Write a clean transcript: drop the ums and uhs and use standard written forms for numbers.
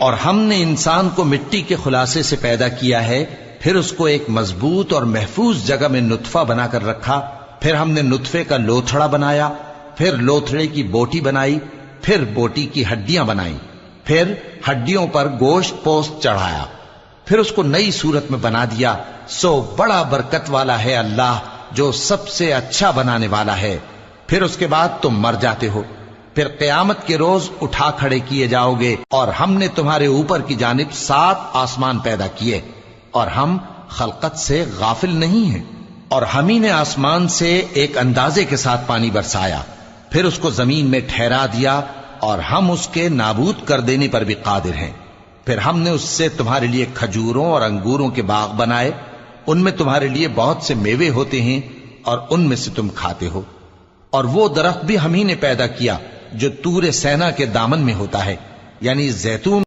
اور ہم نے انسان کو مٹی کے خلاصے سے پیدا کیا ہے، پھر اس کو ایک مضبوط اور محفوظ جگہ میں نطفہ بنا کر رکھا، پھر ہم نے نطفے کا لوتھڑا بنایا، پھر لوتھڑے کی بوٹی بنائی، پھر بوٹی کی ہڈیاں بنائی، پھر ہڈیوں پر گوشت پوست چڑھایا، پھر اس کو نئی صورت میں بنا دیا۔ سو بڑا برکت والا ہے اللہ، جو سب سے اچھا بنانے والا ہے۔ پھر اس کے بعد تم مر جاتے ہو، پھر قیامت کے روز اٹھا کھڑے کیے جاؤ گے، اور ہم نے تمہارے اوپر کی جانب 7 آسمان پیدا کیے، اور ہم خلقت سے غافل نہیں ہیں۔ اور ہم ہی نے آسمان سے ایک اندازے کے ساتھ پانی برسایا، پھر اس کو زمین میں ٹھہرا دیا، اور ہم اس کے نابود کر دینے پر بھی قادر ہیں۔ پھر ہم نے اس سے تمہارے لیے کھجوروں اور انگوروں کے باغ بنائے، ان میں تمہارے لیے بہت سے میوے ہوتے ہیں، اور ان میں سے تم کھاتے ہو۔ اور وہ درخت بھی ہم ہی نے پیدا کیا جو طور سینا کے دامن میں ہوتا ہے، یعنی زیتون